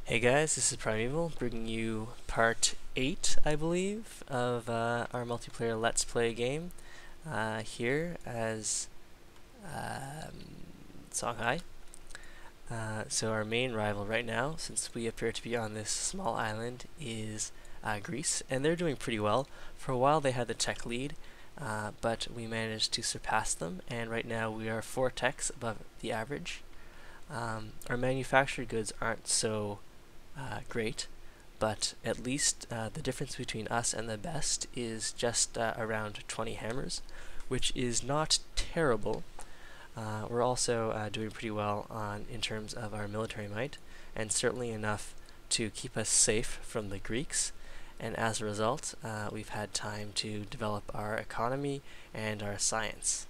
Hey guys, this is Primeval, bringing you part 8, I believe, of our multiplayer Let's Play game here as Songhai. So our main rival right now, since we appear to be on this small island, is Greece, and they're doing pretty well. For a while they had the tech lead, but we managed to surpass them, and right now we are 4 techs above the average. Our manufactured goods aren't so great, but at least the difference between us and the best is just around 20 hammers, which is not terrible. We're also doing pretty well in terms of our military might, and certainly enough to keep us safe from the Greeks. And as a result, we've had time to develop our economy and our science.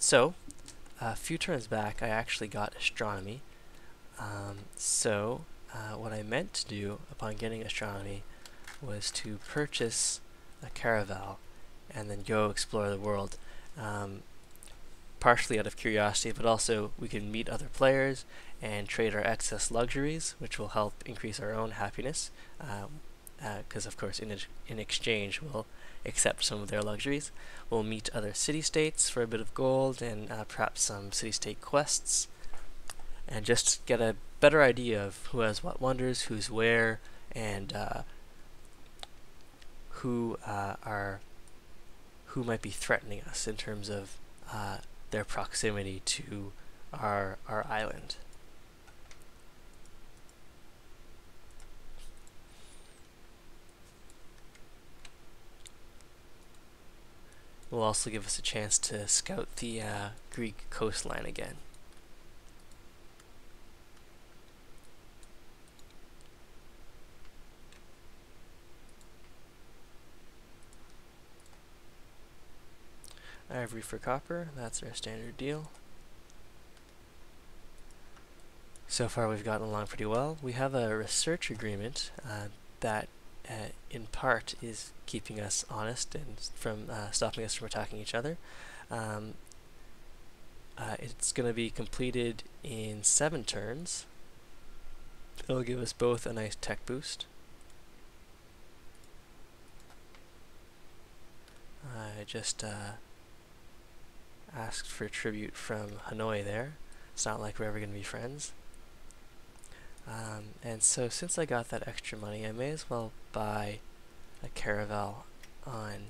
So, a few turns back, I actually got astronomy. What I meant to do upon getting astronomy was to purchase a caravel and then go explore the world, partially out of curiosity, but also we can meet other players and trade our excess luxuries, which will help increase our own happiness, because of course in exchange we'll accept some of their luxuries. We'll meet other city-states for a bit of gold and perhaps some city-state quests, and just get a better idea of who has what wonders, who's where, and who might be threatening us in terms of their proximity to our island. Will also give us a chance to scout the Greek coastline again. Ivory for copper, that's our standard deal. So far we've gotten along pretty well. We have a research agreement that in part is keeping us honest and from stopping us from attacking each other. It's going to be completed in 7 turns. It'll give us both a nice tech boost. I just asked for tribute from Hanoi there. It's not like we're ever going to be friends. And so since I got that extra money, I may as well buy a caravel on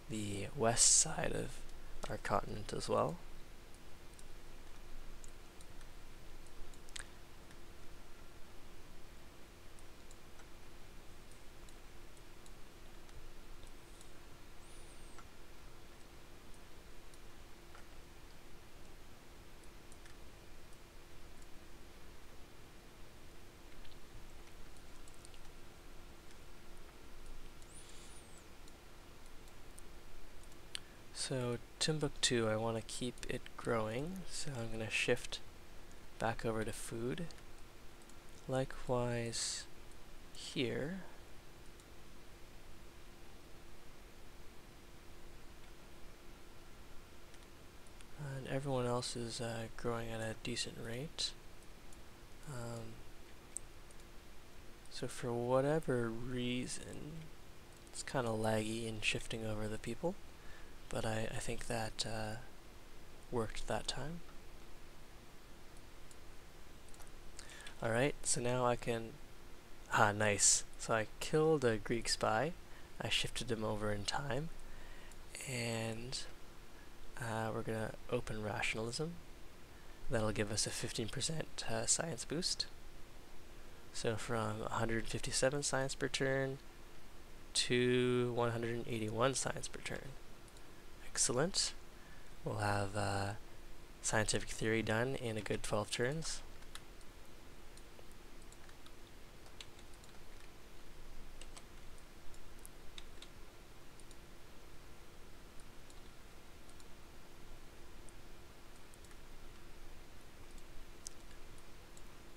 the west side of our continent as well. So Timbuktu, I want to keep it growing, so I'm going to shift back over to food. Likewise here. And everyone else is growing at a decent rate. So for whatever reason, it's kind of laggy in shifting over the people. But I think that worked that time. Alright, so now I can... nice. So I killed a Greek spy. I shifted him over in time. And we're going to open rationalism. That'll give us a 15% science boost. So from 157 science per turn to 181 science per turn. Excellent. We'll have scientific theory done in a good 12 turns.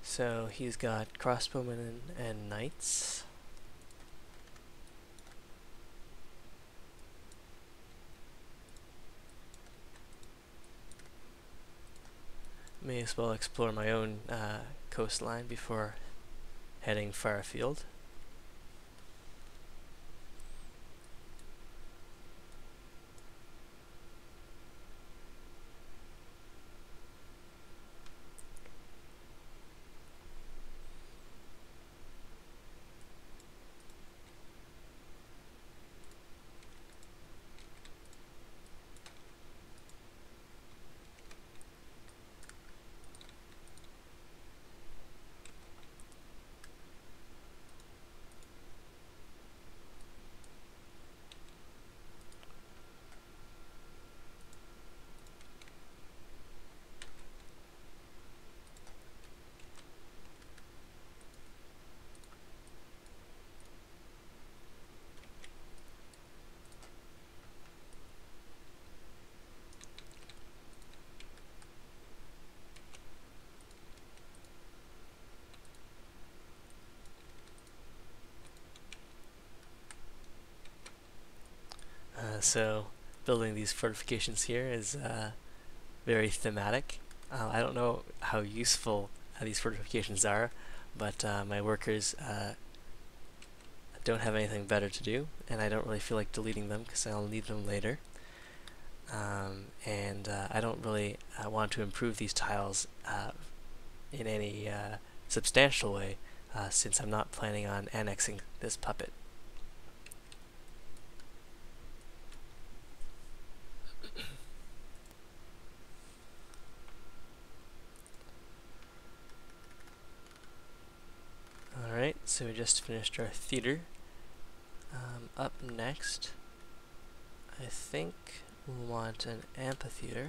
So he's got crossbowmen and knights. may as well explore my own coastline before heading far afield. So building these fortifications here is very thematic. I don't know how useful these fortifications are, but my workers don't have anything better to do, and I don't really feel like deleting them because I'll need them later. And I don't really want to improve these tiles in any substantial way, since I'm not planning on annexing this puppet. Alright, so we just finished our theater. Up next, I think we'll want an amphitheater,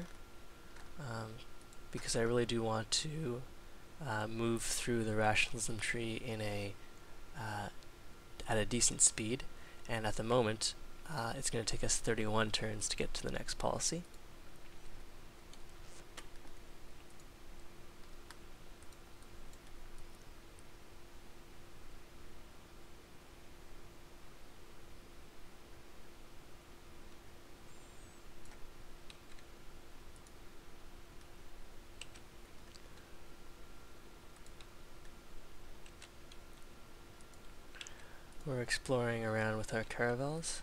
because I really do want to move through the rationalism tree in at a decent speed, and at the moment it's going to take us 31 turns to get to the next policy. We're exploring around with our caravels.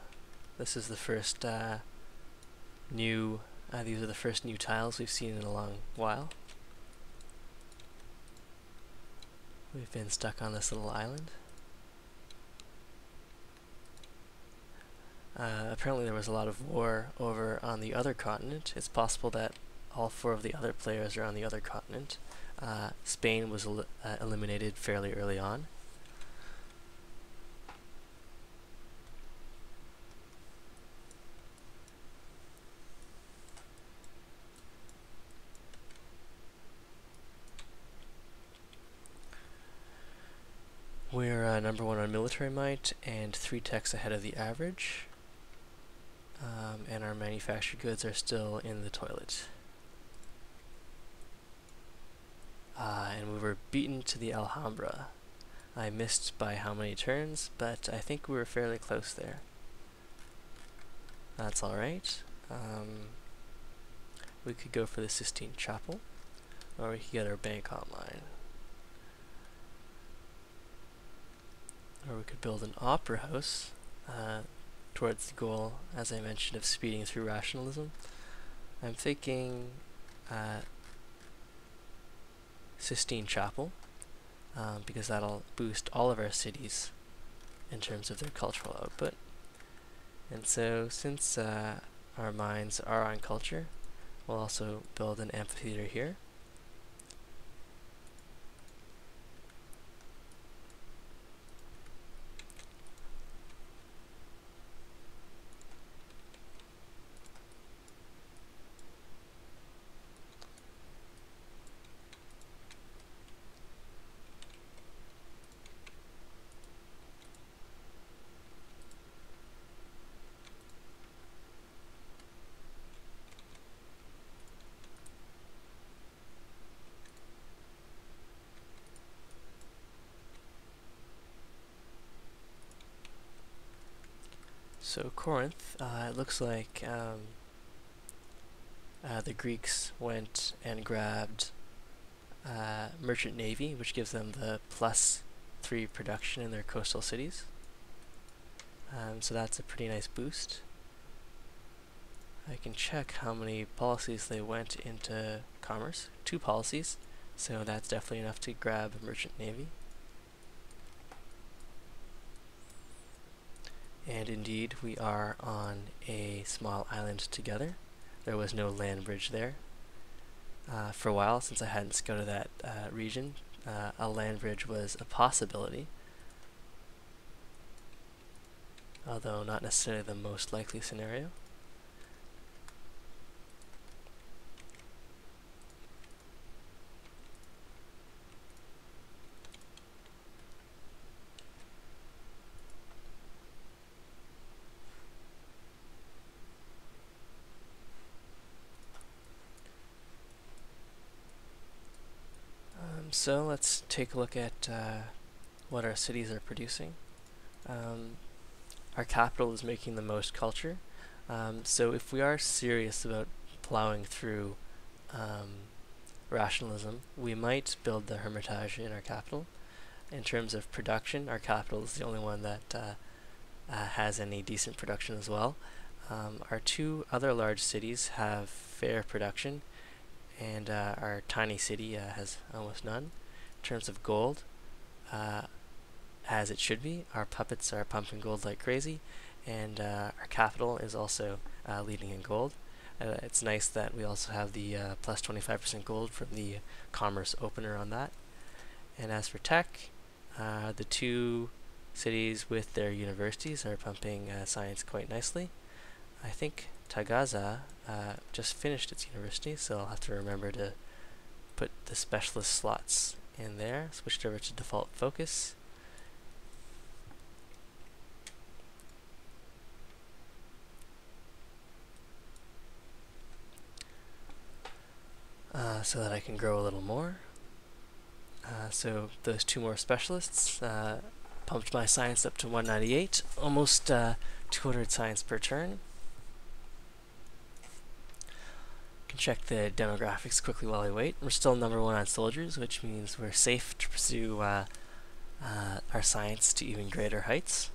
This is the first these are the first new tiles we've seen in a long while. We've been stuck on this little island. Apparently there was a lot of war over on the other continent. It's possible that all 4 of the other players are on the other continent. Spain was eliminated fairly early on. We're number 1 on military might and 3 techs ahead of the average. And our manufactured goods are still in the toilet. And we were beaten to the Alhambra. I missed by how many turns, but I think we were fairly close there. That's alright. We could go for the Sistine Chapel, or we could get our bank online. Or we could build an opera house towards the goal, as I mentioned, of speeding through rationalism. I'm thinking Sistine Chapel, because that'll boost all of our cities in terms of their cultural output. And so, since our minds are on culture, we'll also build an amphitheater here. So Corinth, it looks like the Greeks went and grabbed merchant navy, which gives them the +3 production in their coastal cities. So that's a pretty nice boost. I can check how many policies they went into commerce. 2 policies, so that's definitely enough to grab a merchant navy. And indeed, we are on a small island together. There was no land bridge there. For a while, since I hadn't scouted that region, a land bridge was a possibility, although not necessarily the most likely scenario. So let's take a look at what our cities are producing. Our capital is making the most culture. So if we are serious about plowing through rationalism, we might build the Hermitage in our capital. In terms of production, our capital is the only one that has any decent production as well. Our 2 other large cities have fair production, and our tiny city has almost none. In terms of gold, as it should be, our puppets are pumping gold like crazy, and our capital is also leading in gold. It's nice that we also have the plus 25% gold from the commerce opener on that. And as for tech, the 2 cities with their universities are pumping science quite nicely. I think Tagaza just finished its university, so I'll have to remember to put the specialist slots in there. Switched over to default focus. So that I can grow a little more. So those 2 more specialists pumped my science up to 198, almost 200 science per turn. Can check the demographics quickly while I wait. We're still #1 on soldiers, which means we're safe to pursue our science to even greater heights.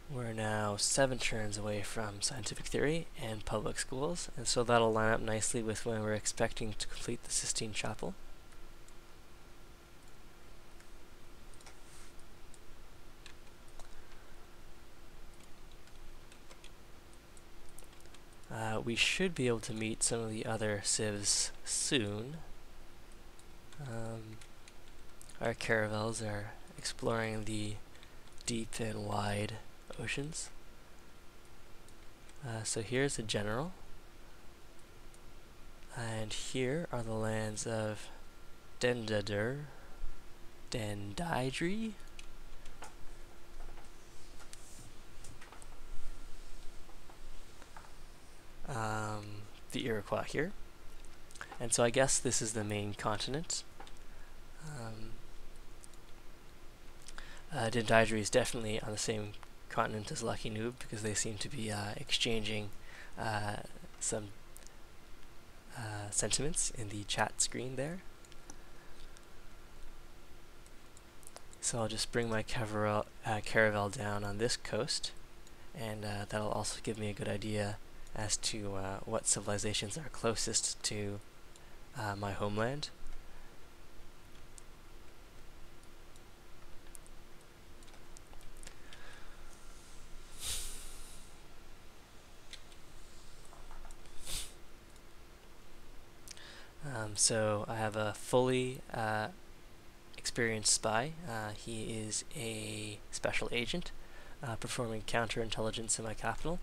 We're now 7 turns away from scientific theory and public schools, and so that'll line up nicely with when we're expecting to complete the Sistine Chapel. We should be able to meet some of the other civs soon. Our caravels are exploring the deep and wide oceans. So here's a general, and here are the lands of Dendidri, the Iroquois here, and so I guess this is the main continent. Dendidri is definitely on the same continent as Lucky Noob, because they seem to be exchanging some sentiments in the chat screen there. So I'll just bring my caravel down on this coast, and that'll also give me a good idea as to what civilizations are closest to my homeland. So I have a fully experienced spy. He is a special agent performing counterintelligence in my capital,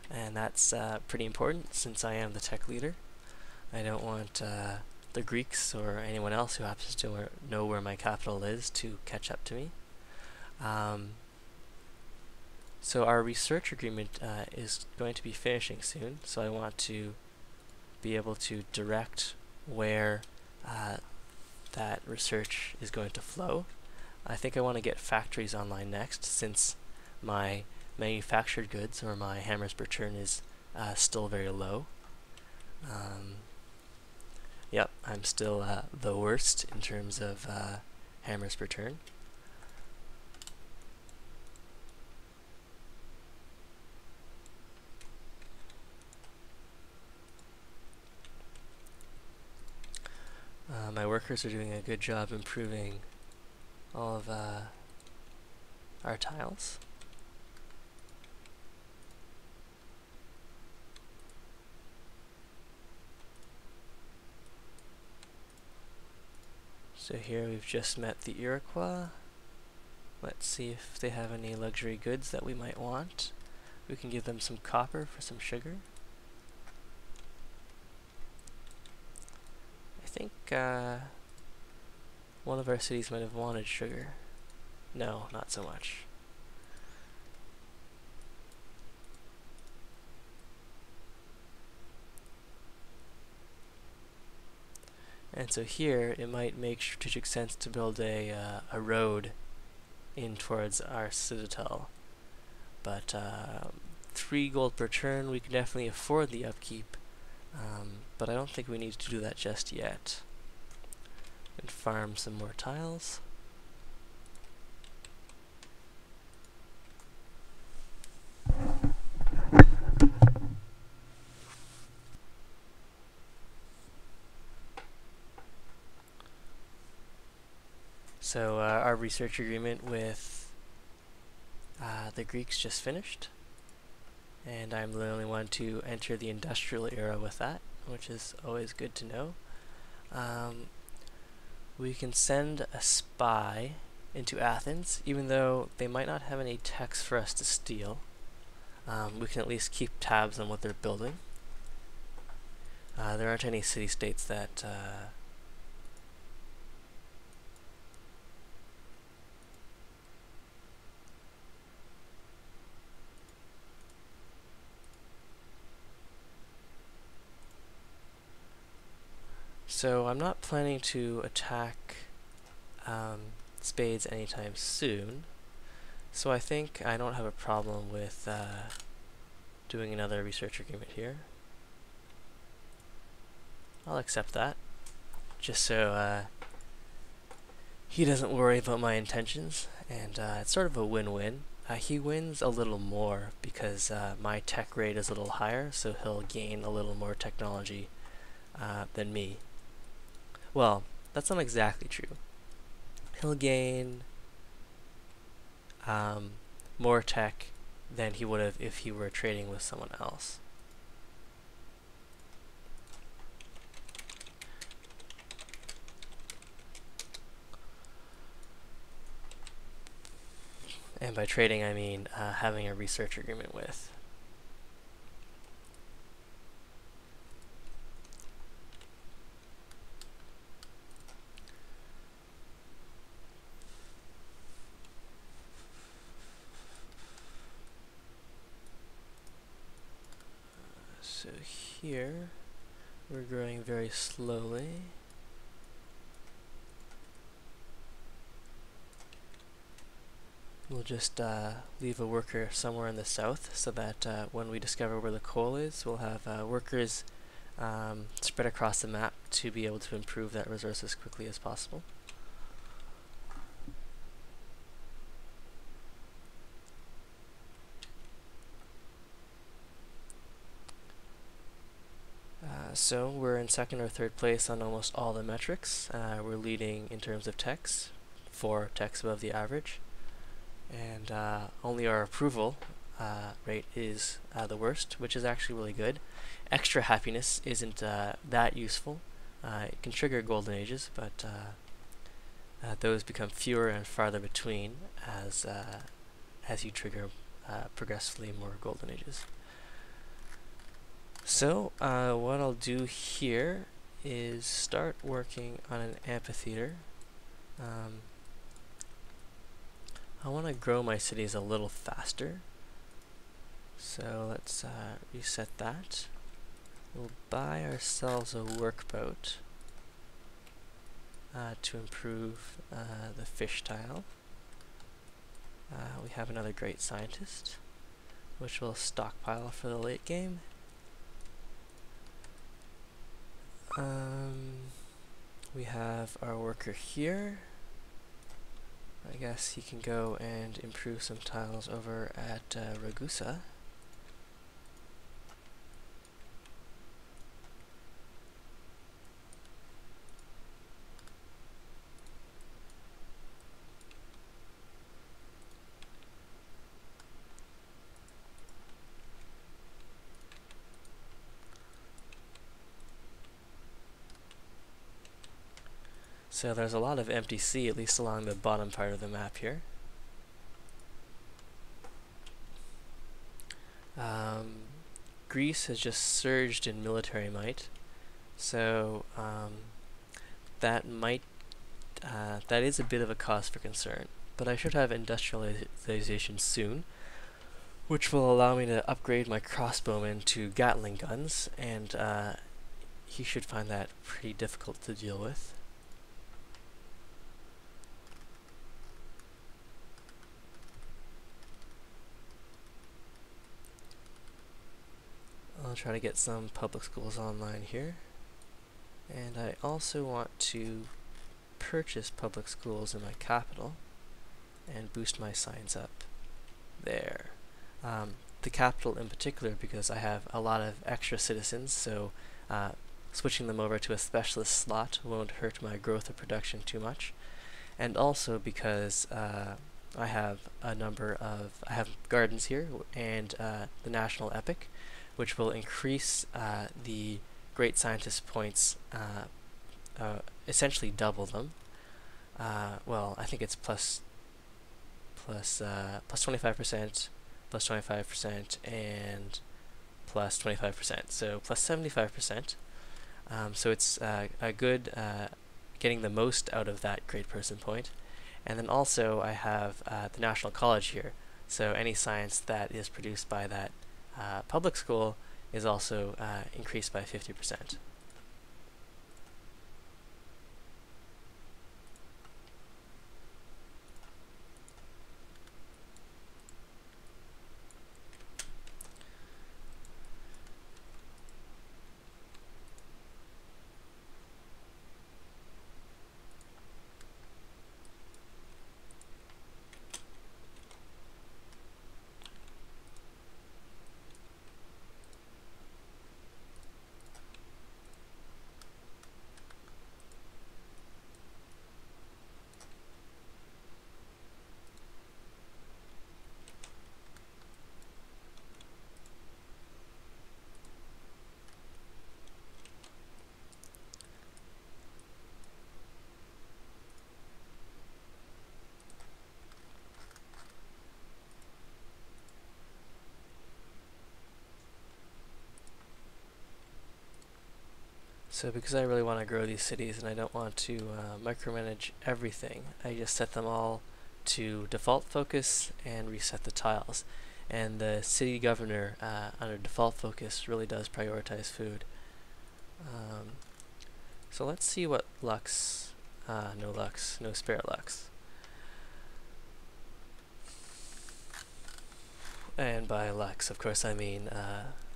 and that's pretty important since I am the tech leader. I don't want the Greeks or anyone else who happens to know where my capital is to catch up to me. So our research agreement is going to be finishing soon, so I want to be able to direct where that research is going to flow. I think I want to get factories online next, since my manufactured goods, or my hammers per turn, is still very low. Yep, I'm still the worst in terms of hammers per turn. My workers are doing a good job improving all of our tiles. So here we've just met the Iroquois. Let's see if they have any luxury goods that we might want. We can give them some copper for some sugar. I think one of our cities might have wanted sugar. No, not so much. And so here, it might make strategic sense to build a road in towards our citadel. But 3 gold per turn, we can definitely afford the upkeep. But I don't think we need to do that just yet. And farm some more tiles. So our research agreement with the Greeks just finished, and I'm the only one to enter the industrial era with that, which is always good to know. We can send a spy into Athens, even though they might not have any techs for us to steal. We can at least keep tabs on what they're building. There aren't any city-states that So I'm not planning to attack spades anytime soon, so I think I don't have a problem with doing another research agreement here. I'll accept that, just so he doesn't worry about my intentions, and it's sort of a win-win. He wins a little more because my tech rate is a little higher, so he'll gain a little more technology than me. Well, that's not exactly true. He'll gain more tech than he would have if he were trading with someone else. And by trading, I mean having a research agreement with. So here, we're growing very slowly. We'll just leave a worker somewhere in the south so that when we discover where the coal is, we'll have workers spread across the map to be able to improve that resource as quickly as possible. So we're in second or third place on almost all the metrics. We're leading in terms of techs, 4 techs above the average. And only our approval rate is the worst, which is actually really good. Extra happiness isn't that useful. It can trigger golden ages, but those become fewer and farther between as you trigger progressively more golden ages. So what I'll do here is start working on an amphitheater. I want to grow my cities a little faster, so let's reset that. We'll buy ourselves a workboat to improve the fish tile. We have another great scientist, which we'll stockpile for the late game. We have our worker here. I guess he can go and improve some tiles over at Ragusa. So there's a lot of empty sea, at least along the bottom part of the map here. Greece has just surged in military might, so that is a bit of a cause for concern. But I should have industrialization soon, which will allow me to upgrade my crossbowmen to Gatling guns, and he should find that pretty difficult to deal with. I'll try to get some public schools online here. And I also want to purchase public schools in my capital and boost my science up there. The capital in particular because I have a lot of extra citizens, so switching them over to a specialist slot won't hurt my growth of production too much. And also because I have gardens here and the national epic, which will increase the great scientist points, essentially double them. Well, I think it's plus 25%, plus 25%, and plus 25%, so plus 75%. So it's a good getting the most out of that great person point. And then also I have the National College here, so any science that is produced by that public school is also increased by 50%. So because I really want to grow these cities and I don't want to micromanage everything, I just set them all to default focus and reset the tiles. And the city governor under default focus really does prioritize food. So let's see what Lux, no spare Lux. And by Lux, of course, I mean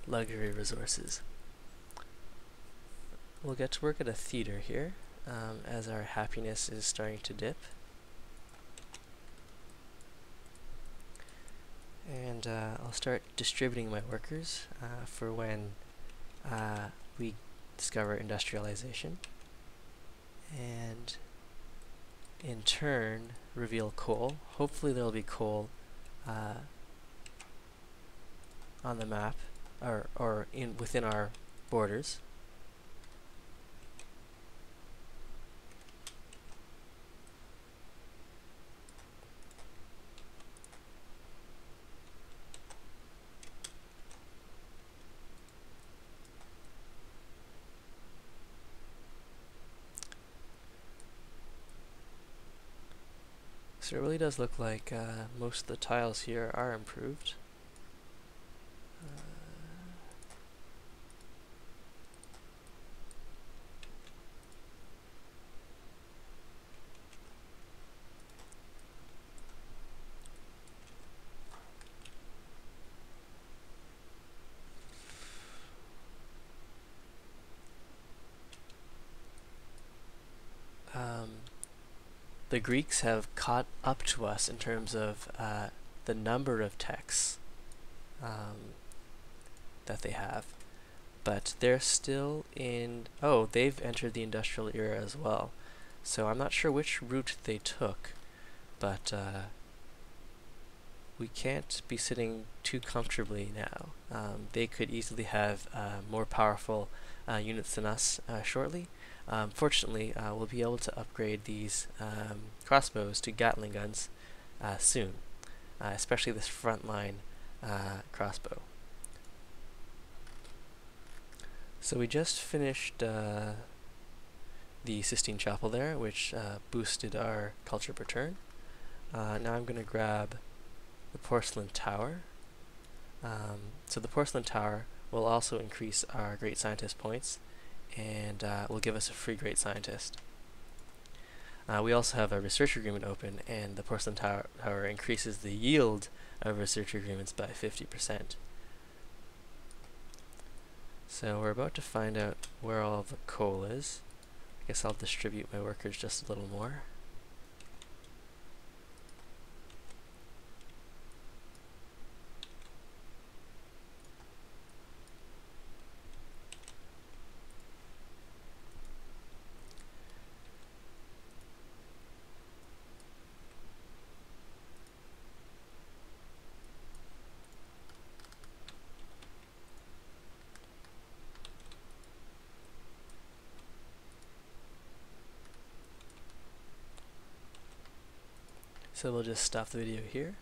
luxury resources. We'll get to work at a theater here as our happiness is starting to dip. And I'll start distributing my workers for when we discover industrialization. And in turn, reveal coal. Hopefully there'll be coal on the map or within our borders. So it really does look like most of the tiles here are improved. the Greeks have caught up to us in terms of the number of texts that they have, but they're still in, oh, they've entered the industrial era as well. So I'm not sure which route they took, but we can't be sitting too comfortably now. They could easily have more powerful units than us shortly. Fortunately, we'll be able to upgrade these crossbows to Gatling guns soon, especially this frontline crossbow. So we just finished the Sistine Chapel there, which boosted our culture per turn. Now I'm going to grab the Porcelain Tower. So the Porcelain Tower will also increase our Great Scientist points, and will give us a free Great Scientist. We also have a research agreement open, and the Porcelain Tower increases the yield of research agreements by 50%. So we're about to find out where all the coal is. I guess I'll distribute my workers just a little more. So we'll just stop the video here.